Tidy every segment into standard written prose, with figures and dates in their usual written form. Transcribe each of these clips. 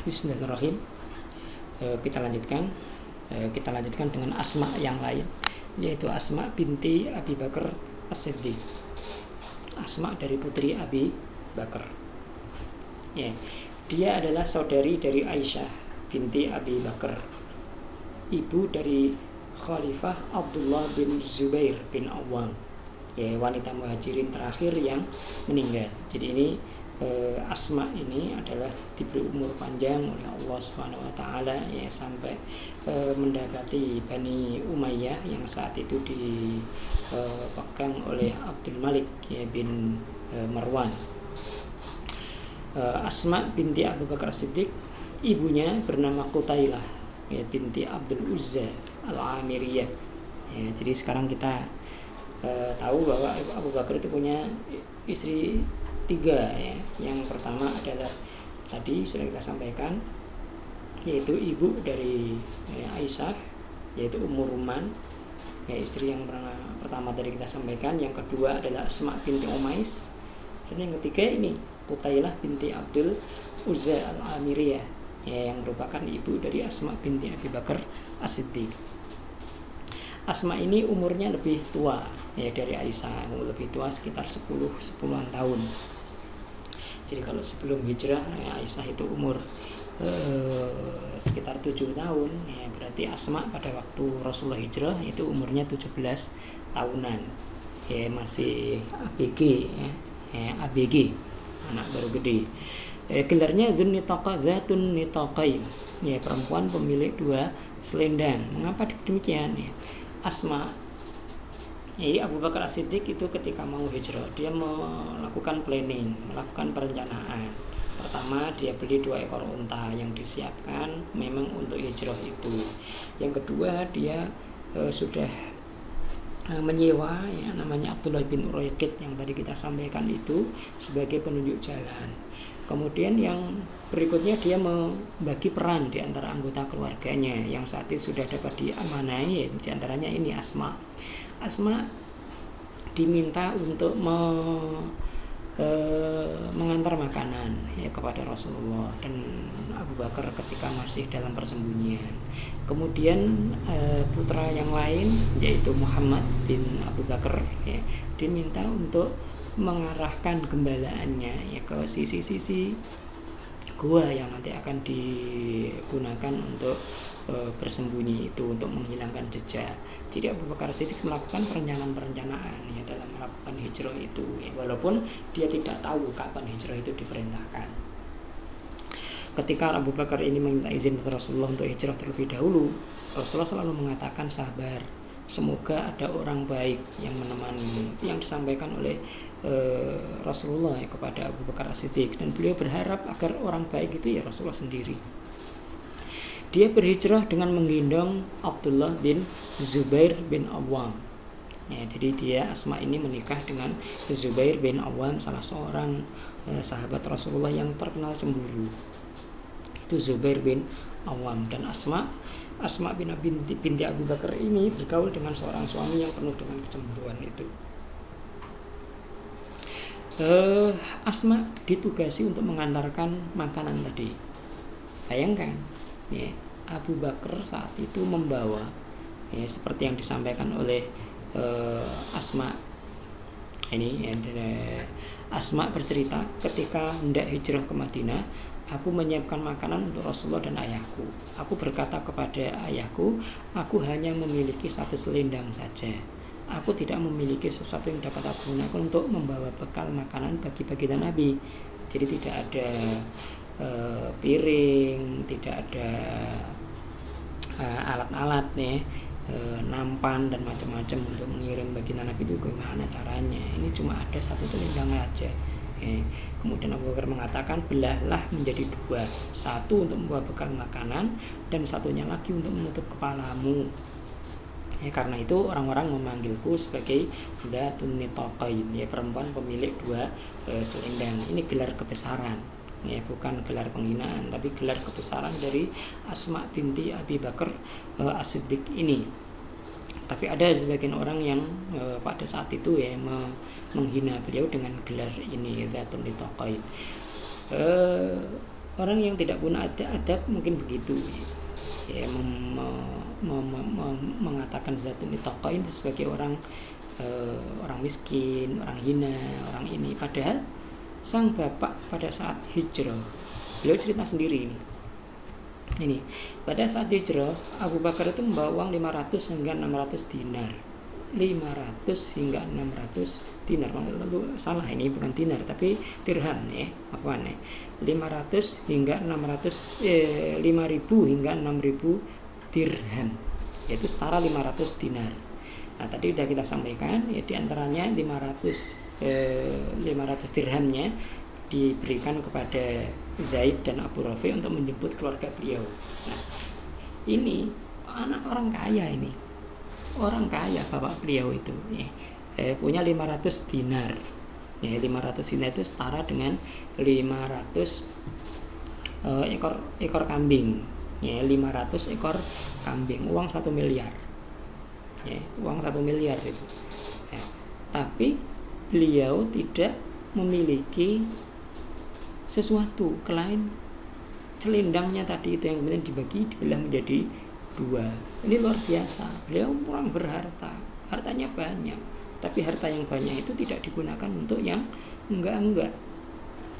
Bismillahirrahmanirrahim. Kita lanjutkan dengan Asma yang lain, yaitu Asma binti Abi Bakar As-Siddiq. Asma dari putri Abi Bakar. Ya, dia adalah saudari dari Aisyah binti Abi Bakar, ibu dari Khalifah Abdullah bin Zubair bin Awam, ya, wanita muhajirin terakhir yang meninggal. Jadi ini Asma ini adalah diberi umur panjang oleh Allah Subhanahu wa taala, ya, sampai mendapati Bani Umayyah yang saat itu dipegang oleh Abdul Malik, ya, bin Marwan. Asma binti Abu Bakar Siddiq, ibunya bernama Qutailah, ya, binti Abdul Uzza Al-Amiriyah. Ya, jadi sekarang kita tahu bahwa Abu Bakar itu punya istri 3, ya. Yang pertama adalah tadi sudah kita sampaikan, yaitu ibu dari Aisyah, yaitu Ummu Ruman, ya, istri yang pertama tadi kita sampaikan. Yang kedua adalah Asma binti Umais, dan yang ketiga ini Qutailah binti Abdul Uzza Al-Amiriyah, ya, yang merupakan ibu dari Asma binti Abi Bakar As-Siddiq. Asma ini umurnya lebih tua, ya, dari Aisyah, lebih tua sekitar 10-10an tahun. Jadi kalau sebelum hijrah, ya, Aisyah itu umur sekitar 7 tahun, ya, berarti Asma pada waktu Rasulullah hijrah itu umurnya 17 tahunan, ya, masih ABG, ya, ABG, anak baru gede. Gelarnya Zatun Nitaqain, ya, perempuan pemilik 2 selendang. Mengapa demikian, ya? Asma, ya, Abu Bakar As-Siddiq itu ketika mau hijrah, dia melakukan planning, melakukan perencanaan. Pertama, dia beli 2 ekor unta yang disiapkan memang untuk hijrah itu. Yang kedua, dia sudah menyewa, ya, namanya Abdullah bin Uraiqid yang tadi kita sampaikan itu sebagai penunjuk jalan. Kemudian yang berikutnya dia membagi peran di antara anggota keluarganya yang saat itu sudah dapat diamanai, di antaranya ini Asma. Asma diminta untuk mengantar makanan, ya, kepada Rasulullah dan Abu Bakar ketika masih dalam persembunyian. Kemudian putra yang lain yaitu Muhammad bin Abu Bakar, ya, diminta untuk mengarahkan gembalaannya, ya, ke sisi-sisi gua yang nanti akan digunakan untuk bersembunyi itu, untuk menghilangkan jejak. Jadi Abu Bakar Siddiq melakukan perencanaan, ya, dalam melakukan hijrah itu, ya, walaupun dia tidak tahu kapan hijrah itu diperintahkan. Ketika Abu Bakar ini meminta izin kepada Rasulullah untuk hijrah terlebih dahulu, Rasulullah selalu mengatakan sabar, semoga ada orang baik yang menemani. Itu yang disampaikan oleh Rasulullah, ya, kepada Abu Bakar As-Siddiq, dan beliau berharap agar orang baik itu, ya, Rasulullah sendiri. Dia berhijrah dengan menggendong Abdullah bin Zubair bin Awam, ya, jadi dia Asma ini menikah dengan Zubair bin Awam, salah seorang sahabat Rasulullah yang terkenal cemburu. Itu Zubair bin Awam. Dan Asma binti Abu Bakar ini bergaul dengan seorang suami yang penuh dengan kecemburuan itu. Asma ditugasi untuk mengantarkan makanan tadi. Bayangkan, ya, Abu Bakar saat itu membawa, ya, seperti yang disampaikan oleh Asma ini, ya, Asma bercerita ketika hendak hijrah ke Madinah, aku menyiapkan makanan untuk Rasulullah dan ayahku. Aku berkata kepada ayahku, aku hanya memiliki 1 selendang saja. Aku tidak memiliki sesuatu yang dapat aku gunakan untuk membawa bekal makanan bagi baginda Nabi. Jadi tidak ada piring, tidak ada alat-alat, nih, nampan dan macam-macam untuk mengirim baginda Nabi itu gimana caranya. Ini cuma ada 1 selendang aja. Kemudian Abu Bakar mengatakan, belahlah menjadi 2, 1 untuk membawa bekal makanan dan satunya lagi untuk menutup kepalamu. Ya, karena itu orang-orang memanggilku sebagai Zatun Nitaqain, ya, perempuan pemilik 2 selendang. Ini gelar kebesaran, ya, bukan gelar penghinaan, tapi gelar kebesaran dari Asma binti Abi Bakar As-Siddiq ini. Tapi ada sebagian orang yang pada saat itu, ya, menghina beliau dengan gelar ini, Zatun Nitaqain. Orang yang tidak punya adab mungkin begitu ya, mengatakan zat ini tokoh ini sebagai orang miskin, orang hina, orang ini. Padahal sang bapak pada saat hijrah, beliau cerita sendiri ini pada saat hijrah Abu Bakar itu membawa uang 500 hingga 600 dinar. 500 hingga 600 dinar, salah, ini bukan dinar tapi dirham ya, apa nih, 500 hingga 600 5.000 hingga 6.000 dirham, yaitu setara 500 dinar. Nah tadi sudah kita sampaikan ya, diantaranya 500 dirhamnya diberikan kepada Zaid dan Abu Rafi untuk menjemput keluarga beliau. Nah ini anak orang kaya, ini orang kaya bapak beliau itu ya, punya 500 dinar ya, 500 dinar itu setara dengan 500 ekor kambing ya, 500 ekor kambing, uang 1 miliar ya, uang 1 miliar itu ya. Tapi beliau tidak memiliki sesuatu lain, selendangnya tadi itu yang kemudian dibagi, dibelah menjadi 2. Ini luar biasa, beliau orang berharta, hartanya banyak, tapi harta yang banyak itu tidak digunakan untuk yang enggak,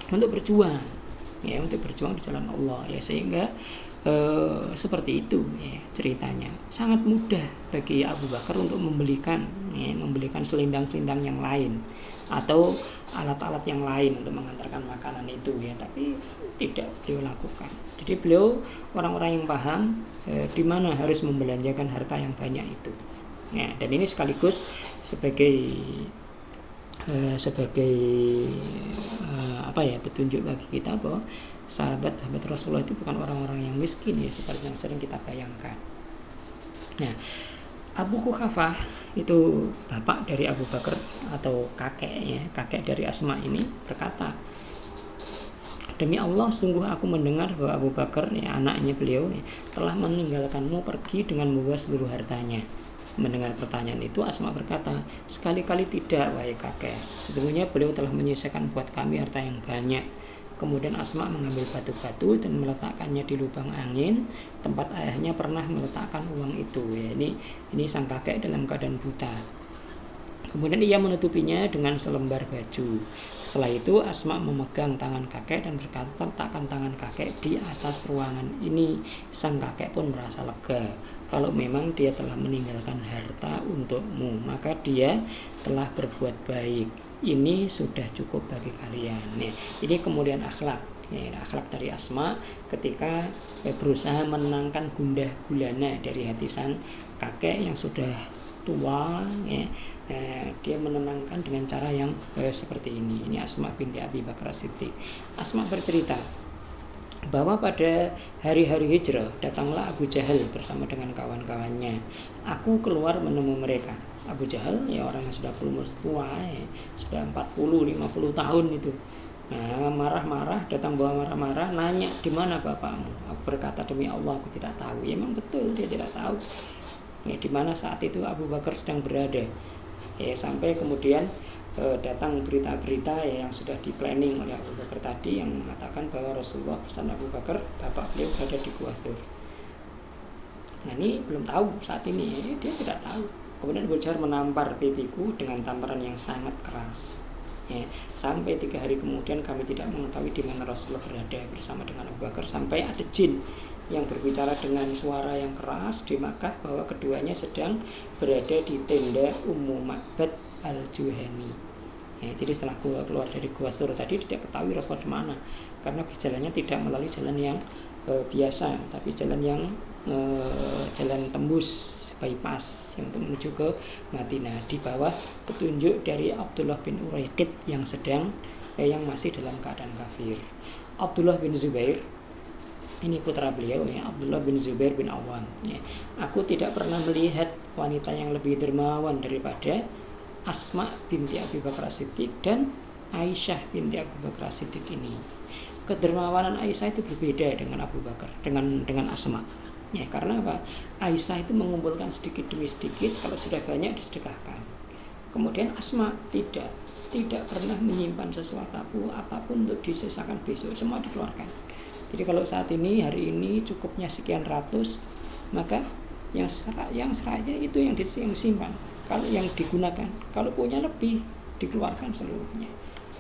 untuk berjuang ya, untuk berjuang di jalan Allah ya, sehingga seperti itu ya ceritanya. Sangat mudah bagi Abu Bakar untuk membelikan selendang-selendang yang lain atau alat-alat yang lain untuk mengantarkan makanan itu ya, tapi tidak beliau lakukan. Jadi beliau orang-orang yang paham di mana harus membelanjakan harta yang banyak itu ya, dan ini sekaligus sebagai petunjuk bagi kita bahwa sahabat Rasulullah itu bukan orang-orang yang miskin ya, seperti yang sering kita bayangkan. Nah, Abu Quhafah itu bapak dari Abu Bakar atau kakek dari Asma ini berkata, demi Allah sungguh aku mendengar bahwa Abu Bakar ya, anaknya beliau ya, telah meninggalkanmu pergi dengan membawa seluruh hartanya. Mendengar pertanyaan itu Asma berkata, sekali-kali tidak wahai kakek, sesungguhnya beliau telah menyisakan buat kami harta yang banyak. Kemudian Asma mengambil batu-batu dan meletakkannya di lubang angin tempat ayahnya pernah meletakkan uang itu ya, ini sang kakek dalam keadaan buta. Kemudian ia menutupinya dengan selembar baju. Setelah itu Asma memegang tangan kakek dan berkata, letakkan tangan kakek di atas ruangan ini. Sang kakek pun merasa lega. Kalau memang dia telah meninggalkan harta untukmu, maka dia telah berbuat baik. Ini sudah cukup bagi kalian. Nih, ini kemudian akhlak dari Asma ketika berusaha menenangkan gundah gulana dari hati sang kakek yang sudah tua ya. Dia menenangkan dengan cara yang seperti ini. Ini Asma binti Abi Bakar Siddiq. Asma bercerita bahwa pada hari-hari hijrah datanglah Abu Jahal bersama dengan kawan-kawannya. Aku keluar menemui mereka. Abu Jahal ya orang yang sudah berumur tua ya, sudah 40-50 tahun itu. Nah, marah-marah, datang bawa marah-marah, nanya di mana bapakmu. Aku berkata demi Allah aku tidak tahu. Ya memang betul dia tidak tahu. Ya, di mana saat itu Abu Bakar sedang berada. Ya, sampai kemudian datang berita-berita ya, yang sudah di-planning oleh Abu Bakar tadi yang mengatakan bahwa Rasulullah pesan Abu Bakar bapak beliau berada di Gua Sur. Nah, ini belum tahu saat ini, ya, dia tidak tahu. Kemudian Abu Jahal menampar pipiku dengan tamparan yang sangat keras. Ya, sampai 3 hari kemudian kami tidak mengetahui di mana Rasulullah berada bersama dengan Abu Bakar, sampai ada jin yang berbicara dengan suara yang keras di Makkah bahwa keduanya sedang berada di tenda Ummu Ma'bad Al-Juhani. Ya, jadi setelah keluar dari Gua Sur tadi tidak ketahui Rasulullah di mana, karena jalannya tidak melalui jalan yang biasa, tapi jalan yang jalan tembus, bypass yang untuk menuju ke Madinah, di bawah petunjuk dari Abdullah bin Uraiqid yang masih dalam keadaan kafir. Abdullah bin Zubair ini putra beliau ya, Abdullah bin Zubair bin Awam ya. Aku tidak pernah melihat wanita yang lebih dermawan daripada Asma binti Abi Bakar Siddiq dan Aisyah binti Abu Bakar Siddiq ini. Kedermawanan Aisyah itu berbeda dengan Abu Bakar, dengan Asma. Ya, karena apa? Aisyah itu mengumpulkan sedikit demi sedikit, kalau sudah banyak disedekahkan. Kemudian Asma tidak pernah menyimpan sesuatu apapun untuk disisakan besok, semua dikeluarkan. Jadi kalau saat ini hari ini cukupnya sekian ratus, maka yang serahnya itu yang disimpan, kalau yang digunakan, kalau punya lebih dikeluarkan seluruhnya.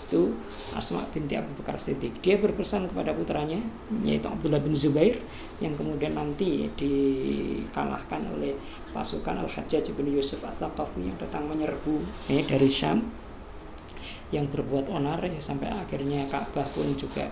Itu Asma binti Abu Bakar Siddiq. Dia berpesan kepada putranya yaitu Abdullah bin Zubair, yang kemudian nanti dikalahkan oleh pasukan Al-Hajjaj bin Yusuf As-Saqafi yang datang menyerbu dari Syam, yang berbuat onar sampai akhirnya Ka'bah pun juga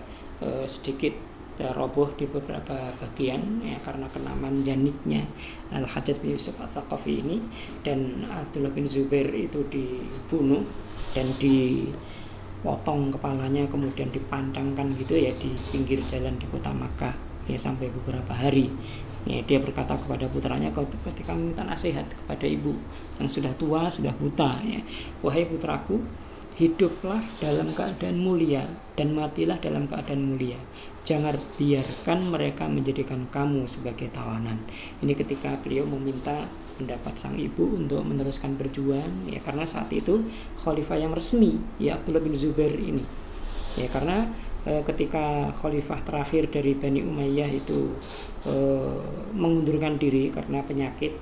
sedikit roboh di beberapa bagian karena kena manjaniknya Al-Hajjaj bin Yusuf As-Saqafi ini. Dan Abdullah bin Zubair itu dibunuh dan dipotong kepalanya, kemudian dipantangkan gitu di pinggir jalan di kota Makkah sampai beberapa hari. Dia berkata kepada putranya ketika meminta nasihat kepada ibu yang sudah tua, sudah buta, wahai putraku, hiduplah dalam keadaan mulia dan matilah dalam keadaan mulia. Jangan biarkan mereka menjadikan kamu sebagai tawanan. Ini ketika beliau meminta pendapat sang ibu untuk meneruskan berjuang, karena saat itu khalifah yang resmi Abdullah bin Zubair ini. Karena ketika khalifah terakhir dari Bani Umayyah itu mengundurkan diri karena penyakit,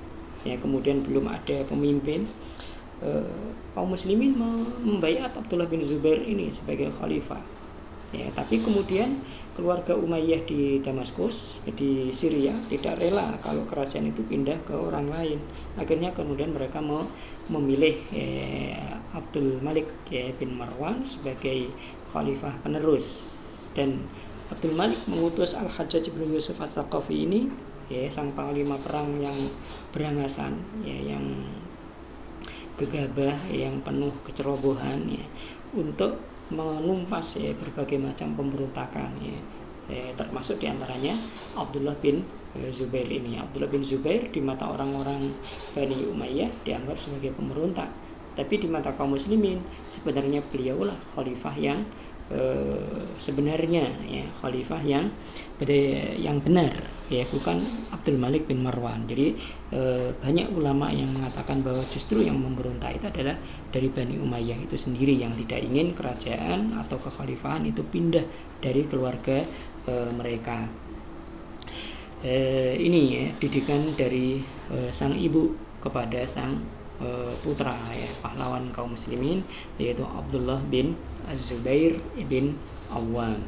kemudian belum ada pemimpin, kaum muslimin membaiat Abdullah bin Zubair ini sebagai khalifah. Tapi kemudian keluarga Umayyah di Damaskus, di Syria, tidak rela kalau kerajaan itu pindah ke orang lain. Akhirnya kemudian mereka mau memilih Abdul Malik bin Marwan sebagai khalifah penerus. Dan Abdul Malik mengutus Al-Hajjaj bin Yusuf As-Saqafi ini, sang panglima perang yang berangasan, yang gegabah, yang penuh kecerobohan, untuk menumpas berbagai macam pemberontakan, termasuk diantaranya Abdullah bin Zubair ini. Abdullah bin Zubair di mata orang-orang Bani Umayyah dianggap sebagai pemberontak, tapi di mata kaum muslimin sebenarnya beliaulah khalifah yang sebenarnya, khalifah yang benar, bukan Abdul Malik bin Marwan. Jadi banyak ulama yang mengatakan bahwa justru yang memberontak itu adalah dari Bani Umayyah itu sendiri, yang tidak ingin kerajaan atau kekhalifahan itu pindah dari keluarga mereka. Ini didikan dari sang ibu kepada sang putra, pahlawan kaum muslimin, yaitu Abdullah bin Az-Zubair ibn Awwam.